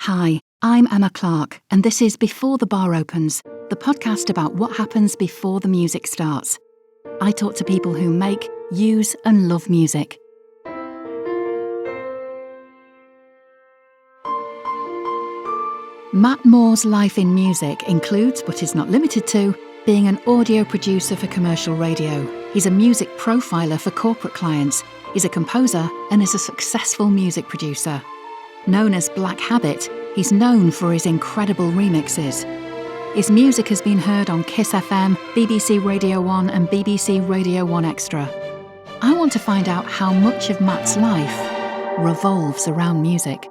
Hi, I'm Emma Clarke, and this is Before the Bar Opens, the podcast about what happens before the music starts. I talk to people who make, use, and love music. Matt Moore's life in music includes, but is not limited to, being an audio producer for commercial radio. He's a music profiler for corporate clients. He's a composer and is a successful music producer. Known as Blakk Habit, he's known for his incredible remixes. His music has been heard on Kiss FM, BBC Radio 1 and BBC Radio 1 Xtra. I want to find out how much of Matt's life revolves around music.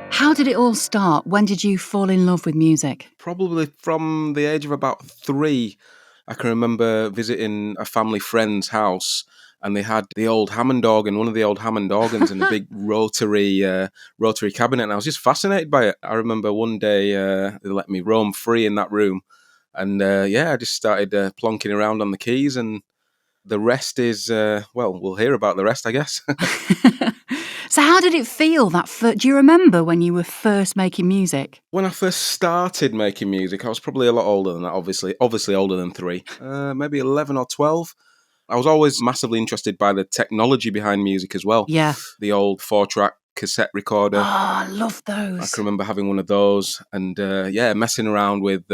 How did it all start? When did you fall in love with music? Probably from the age of about 3. I can remember visiting a family friend's house, and they had the old Hammond organ, one of the old Hammond organs in a big rotary cabinet, and I was just fascinated by it. I remember one day they let me roam free in that room, and I just started plonking around on the keys, and the rest is, we'll hear about the rest, I guess. So how did it feel? Do you remember when you were first making music? When I first started making music, I was probably a lot older than that, obviously older than 3, maybe 11 or 12. I was always massively interested by the technology behind music as well. Yeah. The old 4-track cassette recorder. Oh, I love those. I can remember having one of those and, messing around with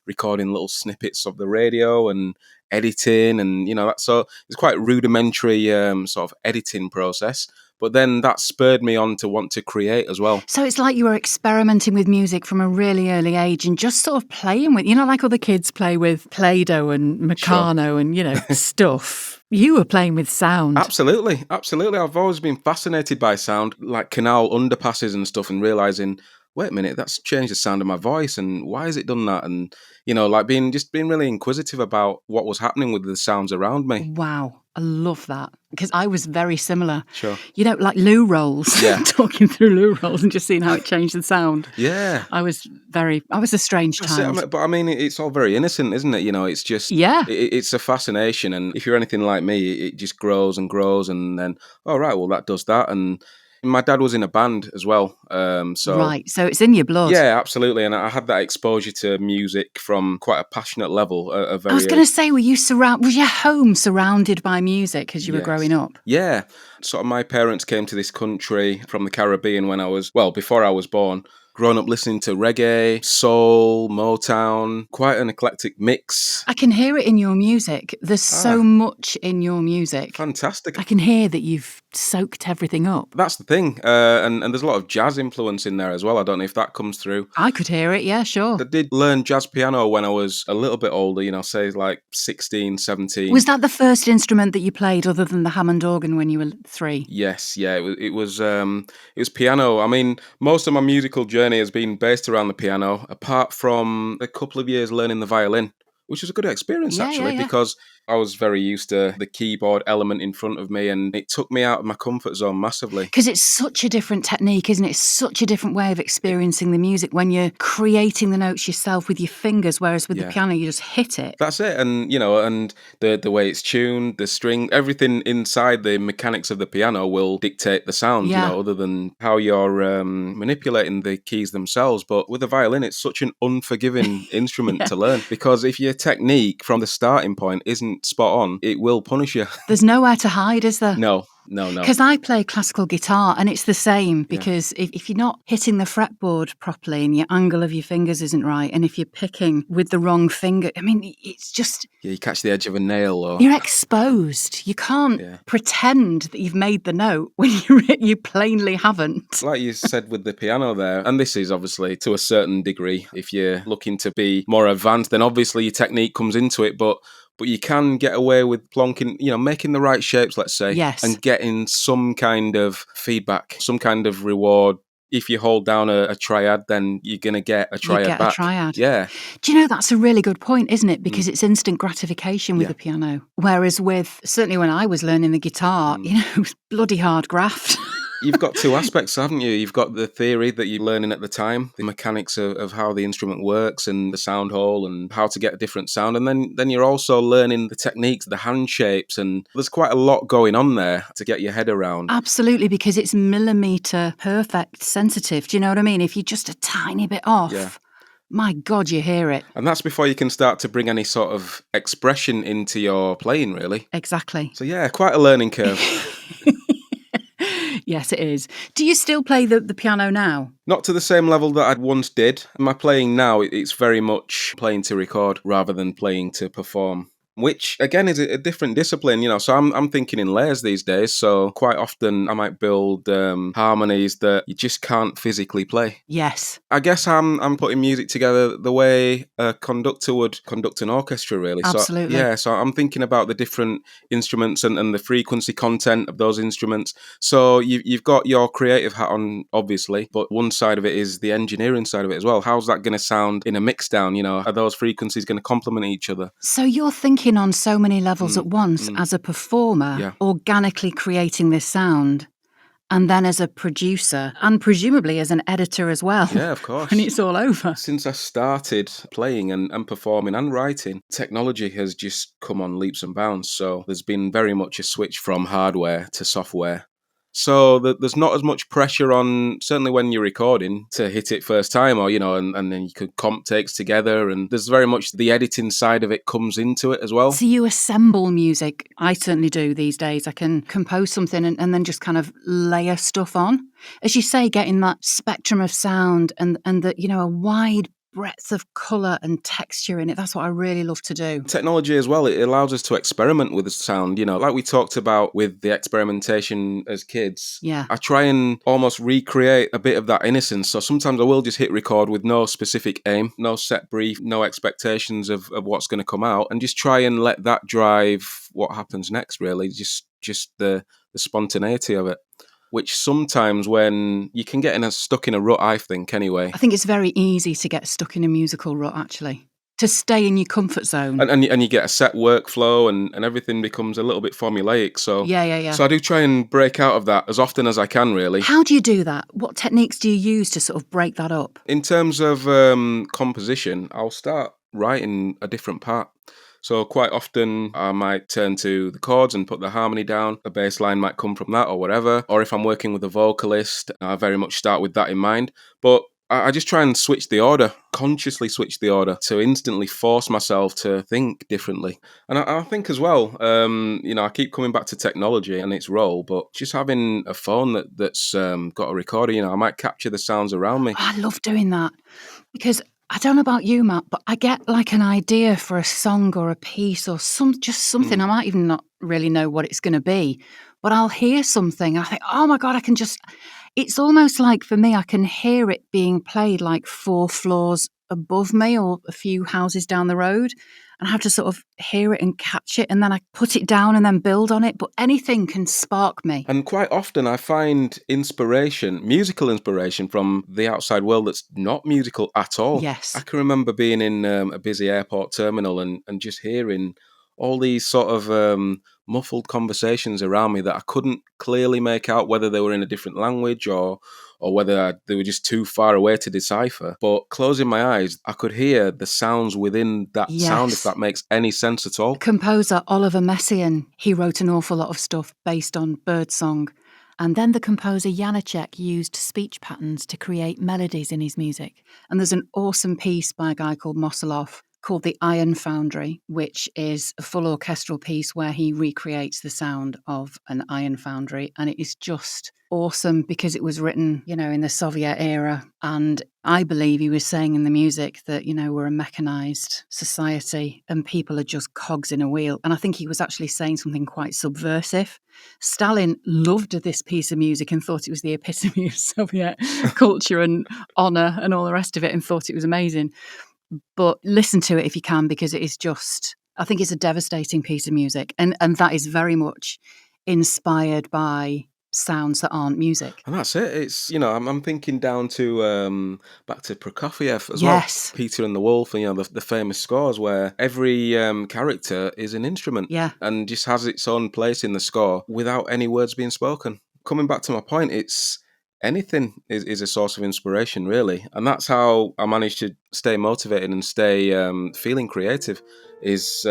recording little snippets of the radio and editing and, that. So it's quite rudimentary sort of editing process. But then that spurred me on to want to create as well. So it's like you were experimenting with music from a really early age and just sort of playing with, like other kids play with Play-Doh and Meccano and, stuff. You were playing with sound. Absolutely. I've always been fascinated by sound, like canal underpasses and stuff, and realising, wait a minute, that's changed the sound of my voice, and why has it done that? And, being really inquisitive about what was happening with the sounds around me. Wow. I love that, because I was very similar. Sure. Like loo rolls, talking through loo rolls and just seeing how it changed the sound. Yeah. I was a strange child. But it's all very innocent, isn't it? It's just, it's a fascination. And if you're anything like me, it just grows and grows. And then, oh, right, well, that does that. And my dad was in a band as well. So it's in your blood. Yeah, absolutely. And I had that exposure to music from quite a passionate level. I was going to say, was your home surrounded by music as you were growing up? Yeah. Sort of my parents came to this country from the Caribbean before I was born. Grown up listening to reggae, soul, Motown, quite an eclectic mix. I can hear it in your music. There's so much in your music. Fantastic. I can hear that you've soaked everything up. That's the thing. And there's a lot of jazz influence in there as well. I don't know if that comes through. I could hear it, yeah, sure. I did learn jazz piano when I was a little bit older, say like 16, 17. Was that the first instrument that you played other than the Hammond organ when you were 3? Yes, yeah. It was piano. I mean, most of my musical journey has been based around the piano, apart from a couple of years learning the violin, which was a good experience because I was very used to the keyboard element in front of me, and it took me out of my comfort zone massively. Because it's such a different technique, isn't it? It's such a different way of experiencing the music when you're creating the notes yourself with your fingers, whereas with the piano you just hit it. That's it, and and the way it's tuned, the string, everything inside the mechanics of the piano will dictate the sound, other than how you're manipulating the keys themselves. But with the violin, it's such an unforgiving instrument to learn, because if your technique from the starting point isn't spot on, it will punish you. There's nowhere to hide, is there? No. Because I play classical guitar, and it's the same, because if you're not hitting the fretboard properly and your angle of your fingers isn't right, and if you're picking with the wrong finger, it's just... Yeah, you catch the edge of a nail or... You're exposed. You can't pretend that you've made the note when you plainly haven't. Like you said with the piano there, and this is obviously to a certain degree, if you're looking to be more advanced, then obviously your technique comes into it, but you can get away with plonking, making the right shapes, let's say, and getting some kind of feedback, some kind of reward. If you hold down a triad, then you're going to get a triad back. A triad. Yeah. Do you know, that's a really good point, isn't it? Because it's instant gratification with the piano. Whereas certainly when I was learning the guitar, it was bloody hard graft. You've got two aspects, haven't you? You've got the theory that you're learning at the time, the mechanics of how the instrument works and the sound hole and how to get a different sound. And then you're also learning the techniques, the hand shapes, and there's quite a lot going on there to get your head around. Absolutely, because it's millimetre perfect sensitive. Do you know what I mean? If you're just a tiny bit off, Yeah. my God, you hear it. And that's before you can start to bring any sort of expression into your playing, really. Exactly. So yeah, quite a learning curve. Yes, it is. Do you still play the piano now? Not to the same level that I once did. My playing now, it's very much playing to record rather than playing to perform. Which again is a different discipline, So I'm thinking in layers these days. So quite often I might build harmonies that you just can't physically play. Yes. I guess I'm putting music together the way a conductor would conduct an orchestra, really. Absolutely. So I'm thinking about the different instruments and the frequency content of those instruments. So you've got your creative hat on, obviously, but one side of it is the engineering side of it as well. How's that going to sound in a mix down? Are those frequencies going to complement each other? So you're thinking on so many levels at once as a performer, Yeah. organically creating this sound, and then as a producer, and presumably as an editor as well. Yeah, of course. When it's all over. Since I started playing and performing and writing, technology has just come on leaps and bounds. So there's been very much a switch from hardware to software. So there's not as much pressure on, certainly when you're recording, to hit it first time or, and then you could comp takes together. And there's very much the editing side of it comes into it as well. So you assemble music. I certainly do these days. I can compose something and then just kind of layer stuff on. As you say, getting that spectrum of sound and the, a wide breadth of colour and texture in it. That's what I really love to do. Technology as well, it allows us to experiment with the sound, like we talked about with the experimentation as kids. Yeah. I try and almost recreate a bit of that innocence. So sometimes I will just hit record with no specific aim, no set brief, no expectations of what's going to come out, and just try and let that drive what happens next, really. Just the spontaneity of it. Which sometimes when you can get stuck in a rut, I think, anyway. I think it's very easy to get stuck in a musical rut, actually. To stay in your comfort zone. And you get a set workflow and everything becomes a little bit formulaic. So Yeah. So I do try and break out of that as often as I can, really. How do you do that? What techniques do you use to sort of break that up? In terms of composition, I'll start writing a different part. So quite often I might turn to the chords and put the harmony down. A bass line might come from that or whatever. Or if I'm working with a vocalist, I very much start with that in mind. But I just try and switch the order, consciously switch the order to instantly force myself to think differently. And I think as well, I keep coming back to technology and its role, but just having a phone that's got a recorder, I might capture the sounds around me. I love doing that because I don't know about you, Matt, but I get like an idea for a song or a piece or something. I might even not really know what it's going to be, but I'll hear something and I think, oh my God, it's almost like for me, I can hear it being played like 4 floors above me or a few houses down the road. And I have to sort of hear it and catch it, and then I put it down and then build on it. But anything can spark me. And quite often I find musical inspiration from the outside world that's not musical at all. Yes. I can remember being in a busy airport terminal and just hearing all these sort of muffled conversations around me that I couldn't clearly make out whether they were in a different language or whether they were just too far away to decipher. But closing my eyes, I could hear the sounds within that sound, if that makes any sense at all. Composer Oliver Messiaen, he wrote an awful lot of stuff based on birdsong. And then the composer Janacek used speech patterns to create melodies in his music. And there's an awesome piece by a guy called Mosolov called The Iron Foundry, which is a full orchestral piece where he recreates the sound of an iron foundry. And it is just awesome because it was written, in the Soviet era. And I believe he was saying in the music that, we're a mechanized society and people are just cogs in a wheel. And I think he was actually saying something quite subversive. Stalin loved this piece of music and thought it was the epitome of Soviet culture and honor and all the rest of it and thought it was amazing. But listen to it if you can, because it is just, I think it's a devastating piece of music. And that is very much inspired by sounds that aren't music. And that's it. It's, I'm thinking down to back to Prokofiev as Yes. well. Peter and the Wolf, and the famous scores where every character is an instrument, Yeah, and just has its own place in the score without any words being spoken. coming back to my point, it's anything is a source of inspiration, really. And that's how I manage to stay motivated and stay feeling creative, is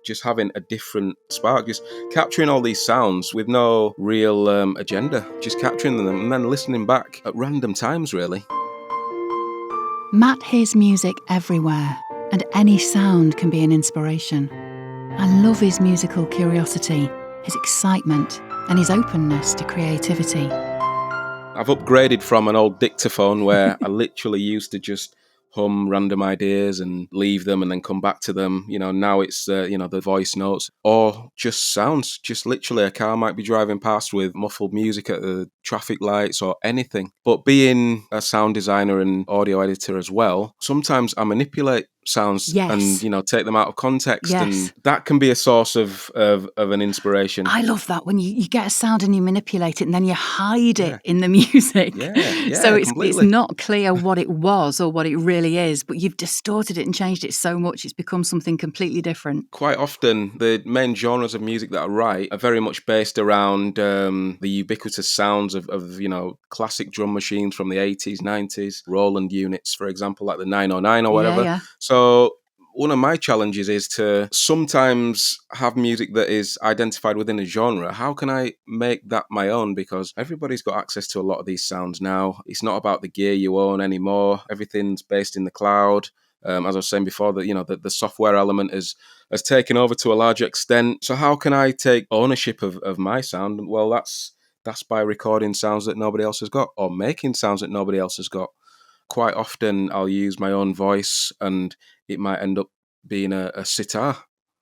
just having a different spark, just capturing all these sounds with no real agenda, just capturing them and then listening back at random times, really. Matt hears music everywhere, and any sound can be an inspiration. I love his musical curiosity, his excitement, and his openness to creativity. I've upgraded from an old dictaphone where I literally used to just hum random ideas and leave them and then come back to them. Now it's, the voice notes or just sounds. Just literally a car might be driving past with muffled music at the traffic lights or anything. But being a sound designer and audio editor as well, sometimes I manipulate sounds Yes. and take them out of context, Yes. and that can be a source of an inspiration. I love that when you get a sound and you manipulate it and then you hide it in the music. So it's not clear what it was or what it really is, but you've distorted it and changed it so much it's become something completely different. Quite often, the main genres of music that I write are very much based around the ubiquitous sounds of classic drum machines from the 80s, 90s, Roland units, for example, like the 909 or whatever. Yeah. So one of my challenges is to sometimes have music that is identified within a genre. How can I make that my own? Because everybody's got access to a lot of these sounds now. It's not about the gear you own anymore. Everything's based in the cloud. As I was saying before, that the software element has taken over to a large extent. So how can I take ownership of my sound? Well, that's by recording sounds that nobody else has got, or making sounds that nobody else has got. Quite often I'll use my own voice and it might end up being a sitar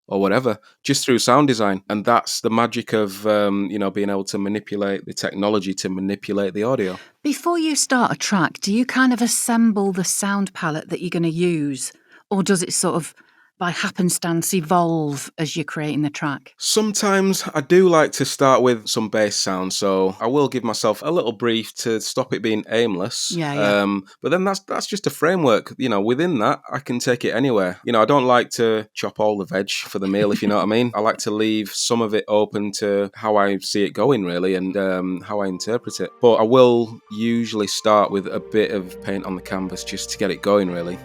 or whatever, just through sound design. And that's the magic of, being able to manipulate the technology to manipulate the audio. Before you start a track, do you kind of assemble the sound palette that you're going to use? Or does it sort of, by happenstance, evolve as you're creating the track? Sometimes I do like to start with some bass sounds, so I will give myself a little brief to stop it being aimless. Yeah. But then that's just a framework. Within that, I can take it anywhere. I don't like to chop all the veg for the meal, if you know what I mean. I like to leave some of it open to how I see it going, really, and how I interpret it. But I will usually start with a bit of paint on the canvas just to get it going, really.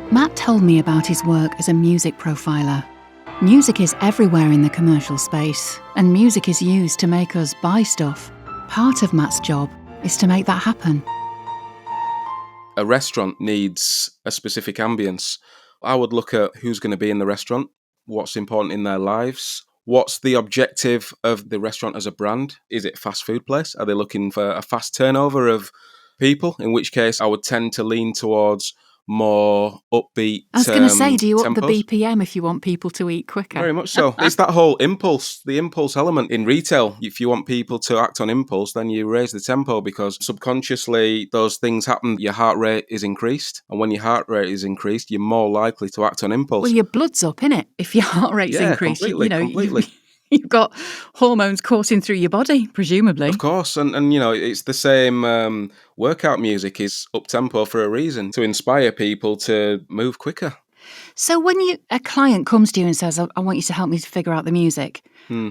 Matt told me about his work as a music profiler. Music is everywhere in the commercial space, and music is used to make us buy stuff. Part of Matt's job is to make that happen. A restaurant needs a specific ambience. I would look at who's going to be in the restaurant, what's important in their lives, what's the objective of the restaurant as a brand. Is it a fast food place? Are they looking for a fast turnover of people? In which case I would tend to lean towards more upbeat. I was going to say, do you up tempos. the BPM if you want people to eat quicker? Very much so. It's that whole impulse, the impulse element in retail. If you want people to act on impulse, then you raise the tempo, because subconsciously those things happen. Your heart rate is increased. And when your heart rate is increased, you're more likely to act on impulse. Well, your blood's up, innit? If your heart rate's increased, completely. You've got hormones coursing through your body, presumably. Of course, and it's the same. Workout music is up-tempo for a reason, to inspire people to move quicker. So when a client comes to you and says, I want you to help me to figure out the music,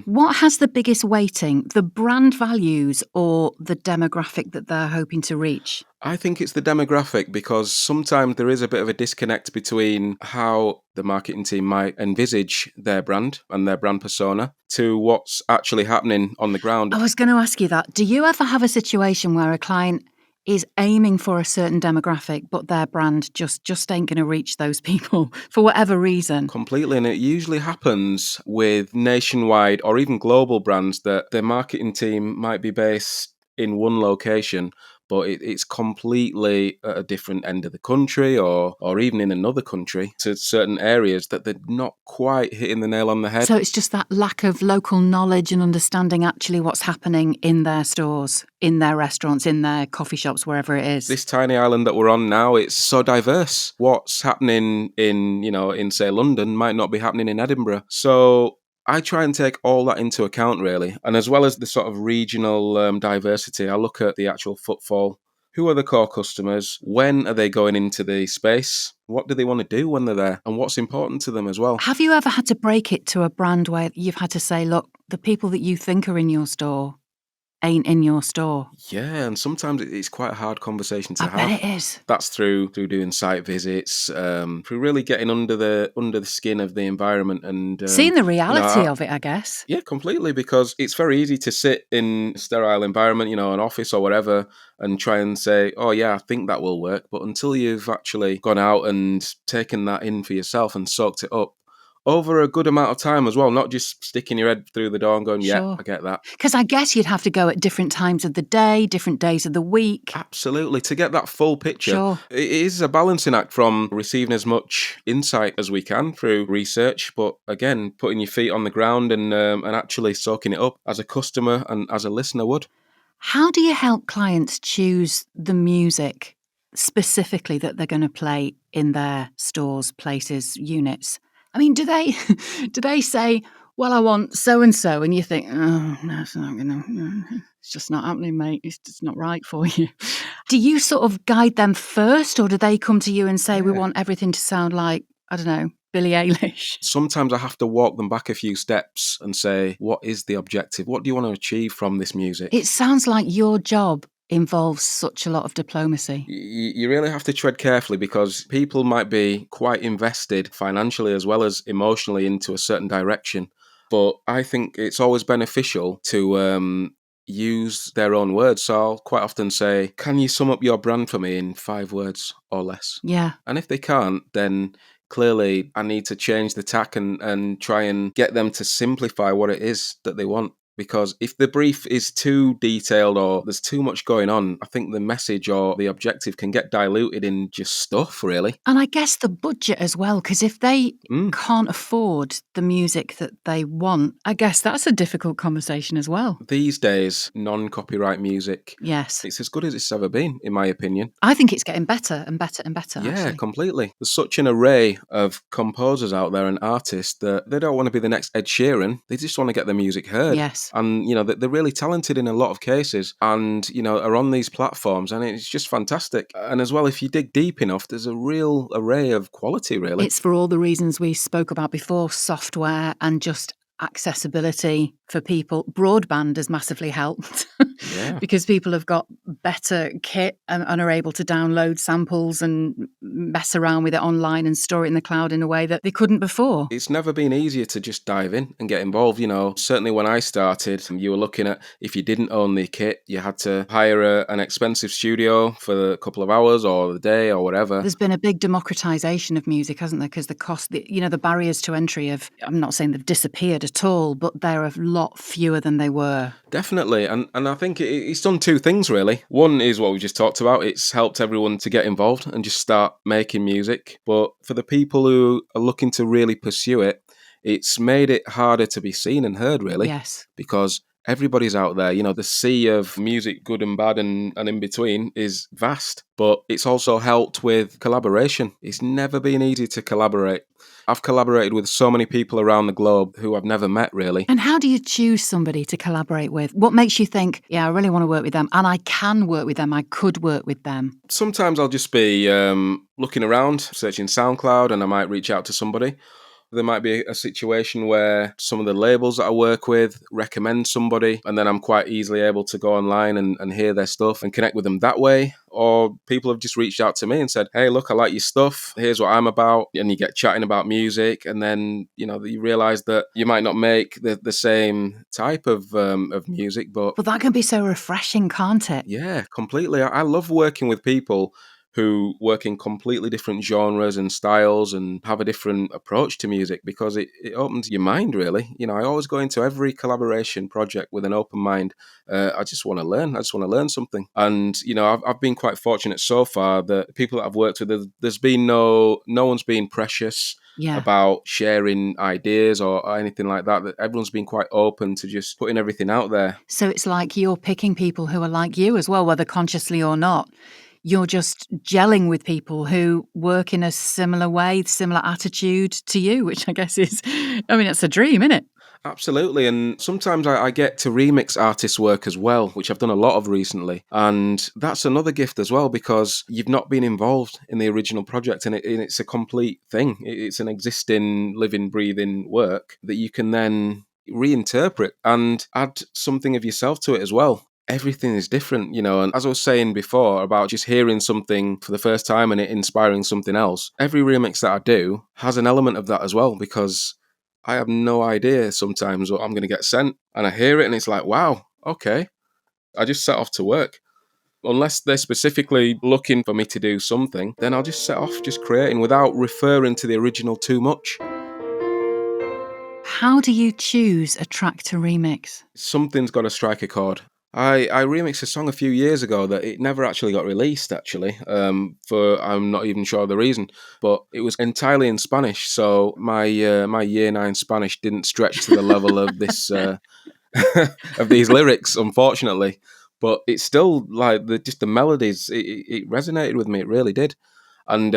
what has the biggest weighting, the brand values or the demographic that they're hoping to reach? I think it's the demographic, because sometimes there is a bit of a disconnect between how the marketing team might envisage their brand and their brand persona to what's actually happening on the ground. I was going to ask you that. Do you ever have a situation where a client is aiming for a certain demographic, but their brand just ain't going to reach those people for whatever reason? Completely, and it usually happens with nationwide or even global brands that their marketing team might be based in one location, but it's completely at a different end of the country or even in another country, to certain areas that they're not quite hitting the nail on the head. So it's just that lack of local knowledge and understanding actually what's happening in their stores, in their restaurants, in their coffee shops, wherever it is. This tiny island that we're on now, it's so diverse. What's happening in say London might not be happening in Edinburgh. So I try and take all that into account, really. And as well as the sort of regional diversity, I look at the actual footfall. Who are the core customers? When are they going into the space? What do they want to do when they're there? And what's important to them as well? Have you ever had to break it to a brand where you've had to say, look, the people that you think are in your store ain't in your store. Yeah, and sometimes it's quite a hard conversation to I bet have. it is. That's through doing site visits, through really getting under the skin of the environment, and Seeing the reality I, of it, I guess. yeah, completely, because it's very easy to sit in a sterile environment, an office or whatever, and try and say, oh yeah, I think that will work. But until you've actually gone out and taken that in for yourself and soaked it up over a good amount of time as well, not just sticking your head through the door and going, yeah, Sure. I get that. Because I guess you'd have to go at different times of the day, different days of the week. Absolutely. To get that full picture, Sure. it is a balancing act from receiving as much insight as we can through research, but again, putting your feet on the ground and actually soaking it up as a customer and as a listener would. How do you help clients choose the music specifically that they're going to play in their stores, places, units? I mean, do they do they say, "Well, I want so and so," and you think, "Oh, no, it's not going to. It's just not happening, mate. It's just not right for you." Do you sort of guide them first, or do they come to you and say, "We Yeah. want everything to sound like, I don't know, Billie Eilish"? Sometimes I have to walk them back a few steps and say, what is the objective? What do you want to achieve from this music? It sounds like your job involves such a lot of diplomacy. You really have to tread carefully, because people might be quite invested financially as well as emotionally into a certain direction. But I think it's always beneficial to use their own words. So I'll quite often say, can you sum up your brand for me in 5 words or less? Yeah. And if they can't, then clearly I need to change the tack and try and get them to simplify what it is that they want. Because if the brief is too detailed or there's too much going on, I think the message or the objective can get diluted in just stuff, really. And I guess the budget as well, because if they Mm. can't afford the music that they want, I guess that's a difficult conversation as well. These days, non-copyright music, Yes. it's as good as it's ever been, in my opinion. I think it's getting better and better and better, Yeah, actually. completely. There's such an array of composers out there and artists that they don't want to be the next Ed Sheeran. They just want to get their music heard. Yes. And, they're really talented in a lot of cases and, are on these platforms, and it's just fantastic. And as well, if you dig deep enough, there's a real array of quality, really. It's for all the reasons we spoke about before, software and just accessibility for people. Broadband has massively helped Yeah. because people have got better kit and are able to download samples and mess around with it online and store it in the cloud in a way that they couldn't before. It's never been easier to just dive in and get involved. Certainly when I started, you were looking at, if you didn't own the kit, you had to hire an expensive studio for a couple of hours or the day or whatever. There's been a big democratization of music, hasn't there? Because the cost, the barriers to entry I'm not saying they've disappeared at all, but they're a lot fewer than they were. Definitely. And I think it's done two things, really. One is what we just talked about. It's helped everyone to get involved and just start making music. But for the people who are looking to really pursue it, it's made it harder to be seen and heard, really. Yes. Because everybody's out there. The sea of music, good and bad and in between, is vast. But it's also helped with collaboration. It's never been easy to collaborate. I've collaborated with so many people around the globe who I've never met, really. And how do you choose somebody to collaborate with? What makes you think, yeah, I really want to work with them and I can work with them, I could work with them? Sometimes I'll just be looking around, searching SoundCloud, and I might reach out to somebody. There might be a situation where some of the labels that I work with recommend somebody, and then I'm quite easily able to go online and hear their stuff and connect with them that way. Or people have just reached out to me and said, hey, look, I like your stuff. Here's what I'm about. And you get chatting about music, and then, you realise that you might not make the same type of music, but that can be so refreshing, can't it? yeah, completely. I love working with people who work in completely different genres and styles and have a different approach to music, because it opens your mind, really. I always go into every collaboration project with an open mind. I just want to learn. I just want to learn something. And, I've been quite fortunate so far that people that I've worked with, there's been no one's been precious about sharing ideas or anything like that. That everyone's been quite open to just putting everything out there. So it's like you're picking people who are like you as well, whether consciously or not. You're just gelling with people who work in a similar way, similar attitude to you, which I guess is, it's a dream, isn't it? Absolutely. And sometimes I get to remix artists' work as well, which I've done a lot of recently. And that's another gift as well, because you've not been involved in the original project, and it's a complete thing. It's an existing, living, breathing work that you can then reinterpret and add something of yourself to it as well. Everything is different, and as I was saying before about just hearing something for the first time and it inspiring something else, every remix that I do has an element of that as well, because I have no idea sometimes what I'm going to get sent, and I hear it and it's like, wow, okay. I just set off to work. Unless they're specifically looking for me to do something, then I'll just set off just creating without referring to the original too much. How do you choose a track to remix? Something's got to strike a chord. I remixed a song a few years ago that it never actually got released, actually, for I'm not even sure the reason, but it was entirely in Spanish, so my year 9 Spanish didn't stretch to the level of this of these lyrics, unfortunately. But it's still like just the melodies. It resonated with me. It really did, and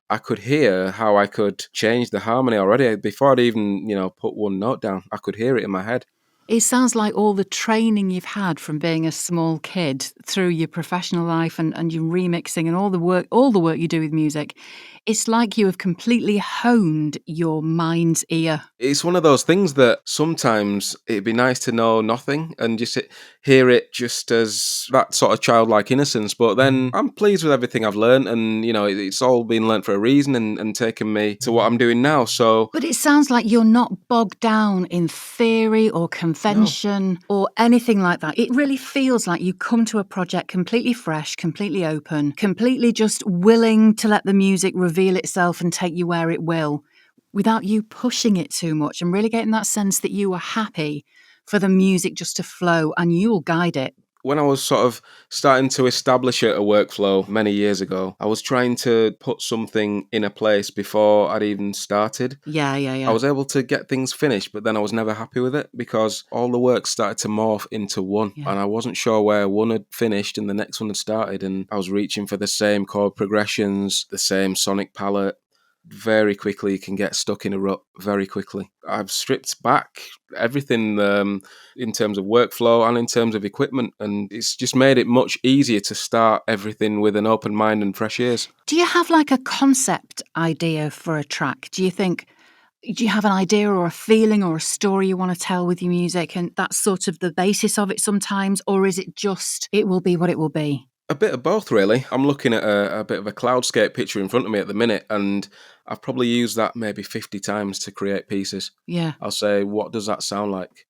I could hear how I could change the harmony already before I'd even put one note down. I could hear it in my head. It sounds like all the training you've had from being a small kid through your professional life and your remixing and all the work you do with music, it's like you have completely honed your mind's ear. It's one of those things that sometimes it'd be nice to know nothing and just hear it just as that sort of childlike innocence. But then I'm pleased with everything I've learned, and it's all been learnt for a reason and taken me to what I'm doing now. So, But it sounds like you're not bogged down in theory or no, convention or anything like that. It really feels like you come to a project completely fresh, completely open, completely just willing to let the music reveal itself and take you where it will, without you pushing it too much, and really getting that sense that you are happy for the music just to flow and you'll guide it. when I was sort of starting to establish a workflow many years ago, I was trying to put something in a place before I'd even started. I Yeah. was able to get things finished, but then I was never happy with it because all the work started to morph into one. Yeah. And I wasn't sure where one had finished and the next one had started. And I was reaching for the same chord progressions, the same sonic palette. Very quickly, you can get stuck in a rut very quickly. I've stripped back everything in terms of workflow and in terms of equipment, and it's just made it much easier to start everything with an open mind and fresh ears. Do you have like a concept idea for a track? Do you have an idea or a feeling or a story you want to tell with your music, and that's sort of the basis of it sometimes? Or is it just, it will be what it will be? A bit of both, really. I'm looking at a bit of a cloudscape picture in front of me at the minute, and I've probably used that maybe 50 times to create pieces. Yeah. I'll say, what does that sound like?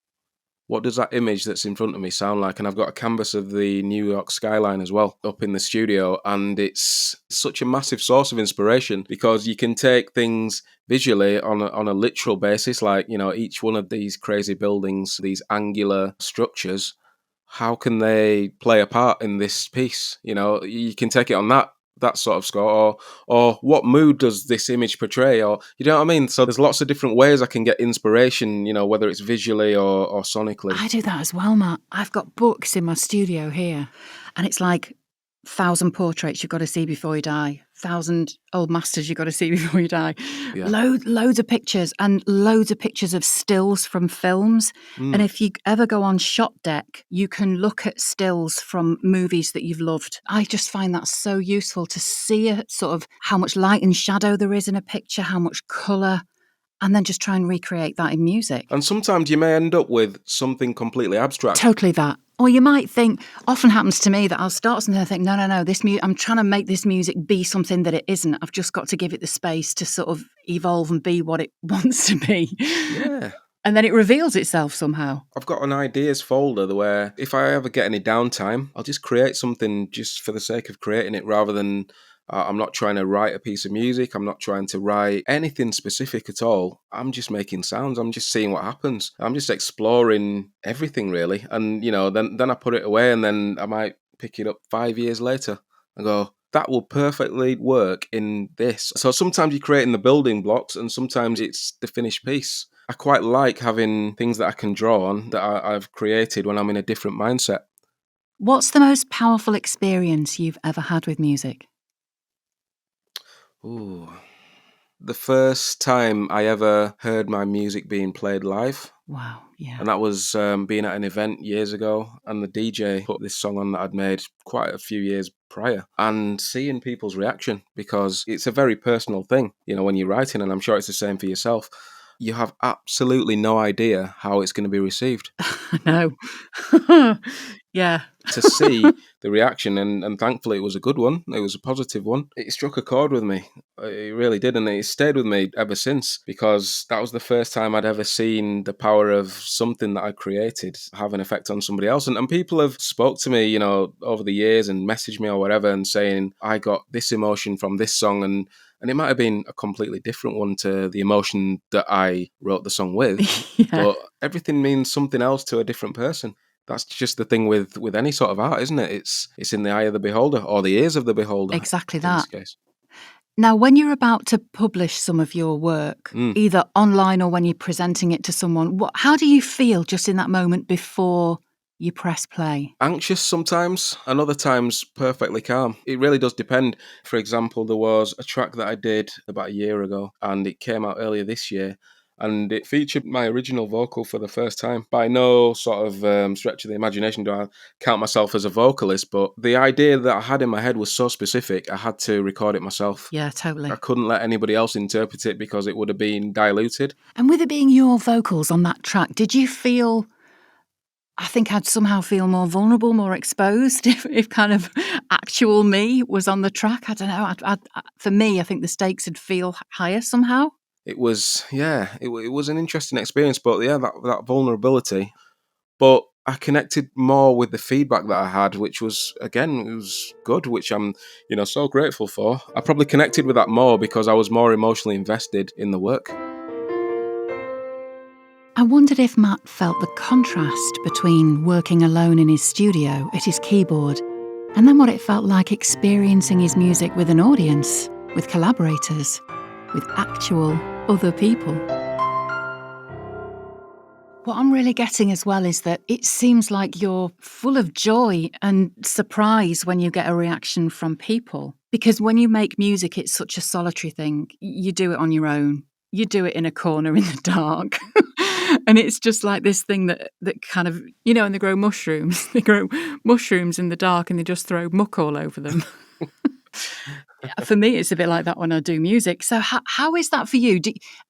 What does that image that's in front of me sound like? And I've got a canvas of the New York skyline as well up in the studio, and it's such a massive source of inspiration because you can take things visually on a literal basis, like, each one of these crazy buildings, these angular structures, how can they play a part in this piece? You can take it on that sort of score, or what mood does this image portray, or you know what I mean? So there's lots of different ways I can get inspiration, whether it's visually or sonically. I do that as well, Matt. I've got books in my studio here, and it's like 1,000 portraits you've got to see before you die, 1,000 old masters you've got to see before you die, Yeah. loads of pictures and loads of pictures of stills from films. And if you ever go on Shot Deck, you can look at stills from movies that you've loved. I just find that so useful to see sort of how much light and shadow there is in a picture, how much colour, and then just try and recreate that in music. And sometimes you may end up with something completely abstract. Totally that. Or you might think, often happens to me that I'll start something and think, no, I'm trying to make this music be something that it isn't. I've just got to give it the space to sort of evolve and be what it wants to be. Yeah. And then it reveals itself somehow. I've got an ideas folder where if I ever get any downtime, I'll just create something just for the sake of creating it rather than I'm not trying to write a piece of music. I'm not trying to write anything specific at all. I'm just making sounds. I'm just seeing what happens. I'm just exploring everything really. And, then I put it away and then I might pick it up 5 years later and go, that will perfectly work in this. So sometimes you're creating the building blocks and sometimes it's the finished piece. I quite like having things that I can draw on that I've created when I'm in a different mindset. What's the most powerful experience you've ever had with music? Ooh. The first time I ever heard my music being played live. Wow, yeah. And that was being at an event years ago, and the DJ put this song on that I'd made quite a few years prior, and seeing people's reaction, because it's a very personal thing, when you're writing, and I'm sure it's the same for yourself. you have absolutely no idea how it's going to be received. I know. Yeah. To see the reaction, and thankfully it was a good one, it was a positive one, it struck a chord with me. It really did, and it stayed with me ever since, because that was the first time I'd ever seen the power of something that I created have an effect on somebody else. And people have spoke to me, you know, over the years and messaged me or whatever and saying, I got this emotion from this song, and it might have been a completely different one to the emotion that I wrote the song with, Yeah. but everything means something else to a different person. That's just the thing with any sort of art, isn't it? It's in the eye of the beholder, or the ears of the beholder. Exactly in this that. case. Now, when you're about to publish some of your work, either online or when you're presenting it to someone, how do you feel just in that moment before you press play? Anxious sometimes, and other times perfectly calm. It really does depend. For example, there was a track that I did about a year ago, and it came out earlier this year, and it featured my original vocal for the first time. By no sort of stretch of the imagination do I count myself as a vocalist, but the idea that I had in my head was so specific, I had to record it myself. Yeah, totally. I couldn't let anybody else interpret it because it would have been diluted. And with it being your vocals on that track, did you feel, I think I'd somehow feel more vulnerable, more exposed if kind of actual me was on the track? I don't know. For me, I think the stakes would feel higher somehow. It was, yeah, it was an interesting experience, but yeah, that vulnerability. But I connected more with the feedback that I had, which was, again, it was good, which I'm, so grateful for. I probably connected with that more because I was more emotionally invested in the work. I wondered if Matt felt the contrast between working alone in his studio at his keyboard and then what it felt like experiencing his music with an audience, with collaborators, with actual other people. What I'm really getting as well is that it seems like you're full of joy and surprise when you get a reaction from people. Because when you make music, it's such a solitary thing. You do it on your own. You do it in a corner in the dark. And it's just like this thing that kind of, and they grow mushrooms. They grow mushrooms in the dark and they just throw muck all over them. For me, it's a bit like that when I do music. So how is that for you?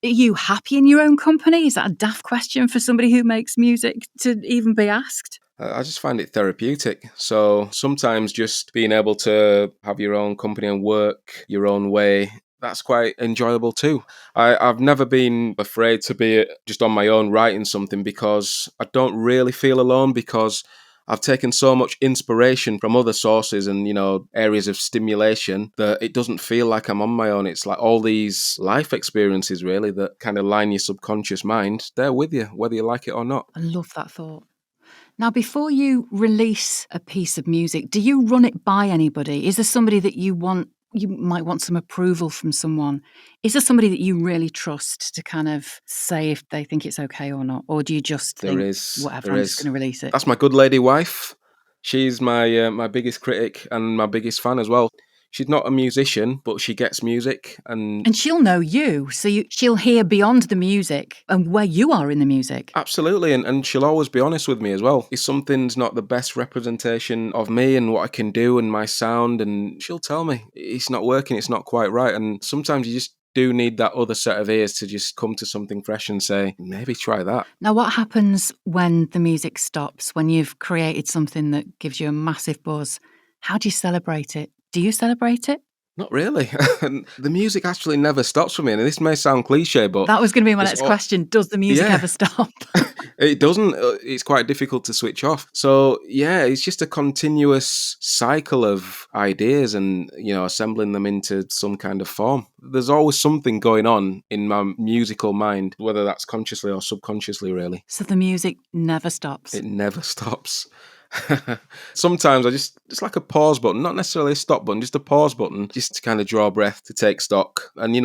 Are you happy in your own company? Is that a daft question for somebody who makes music to even be asked? I just find it therapeutic. So sometimes just being able to have your own company and work your own way, that's quite enjoyable too. I've never been afraid to be just on my own writing something because I don't really feel alone, because I've taken so much inspiration from other sources and, areas of stimulation that it doesn't feel like I'm on my own. It's like all these life experiences really that kind of line your subconscious mind. They're with you, whether you like it or not. I love that thought. Now, before you release a piece of music, do you run it by anybody? Is there somebody that you might want some approval from someone? Is there somebody that you really trust to kind of say if they think it's okay or not? Or do you just think, whatever, I'm just going to release it? That's my good lady wife. She's my biggest critic and my biggest fan as well. She's not a musician, but she gets music, And she'll know you, so she'll hear beyond the music and where you are in the music. Absolutely, and she'll always be honest with me as well. If something's not the best representation of me and what I can do and my sound, and she'll tell me it's not working, it's not quite right. And sometimes you just do need that other set of ears to just come to something fresh and say, maybe try that. Now, what happens when the music stops, when you've created something that gives you a massive buzz? How do you celebrate it? Do you celebrate it? Not really. The music actually never stops for me. And this may sound cliche, but that was going to be my next question. Does the music ever stop? It doesn't. It's quite difficult to switch off. So, yeah, it's just a continuous cycle of ideas and, assembling them into some kind of form. There's always something going on in my musical mind, whether that's consciously or subconsciously, really. So the music never stops? It never stops. Sometimes I just like a pause button, not necessarily a stop button, just a pause button, just to kind of draw breath, to take stock. And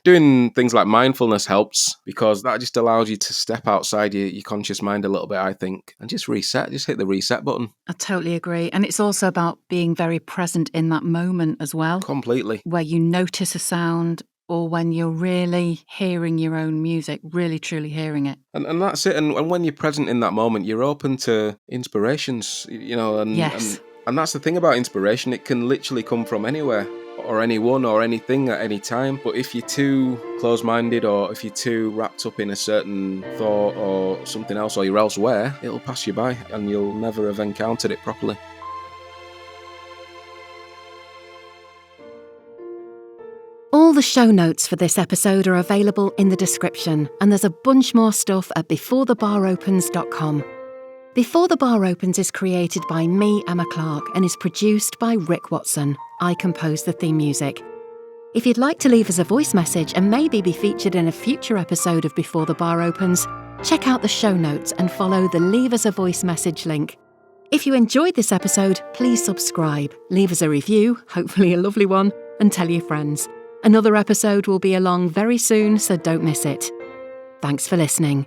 doing things like mindfulness helps, because that just allows you to step outside your conscious mind a little bit, I think, and just reset, just hit the reset button. I totally agree. And it's also about being very present in that moment as well. Completely. Where you notice a sound, or when you're really hearing your own music, really truly hearing it. And that's it. And when you're present in that moment, you're open to inspirations, and yes. And that's the thing about inspiration. It can literally come from anywhere. or anyone or anything at any time. But if you're too close-minded, or if you're too wrapped up in a certain thought or something else, or you're elsewhere, it'll pass you by and you'll never have encountered it properly. All the show notes for this episode are available in the description, and there's a bunch more stuff at beforethebaropens.com. Before the Bar Opens is created by me, Emma Clarke, and is produced by Rick Watson. I composed the theme music. If you'd like to leave us a voice message and maybe be featured in a future episode of Before the Bar Opens, check out the show notes and follow the Leave Us a Voice Message link. If you enjoyed this episode, please subscribe, leave us a review, hopefully a lovely one, and tell your friends. Another episode will be along very soon, so don't miss it. Thanks for listening.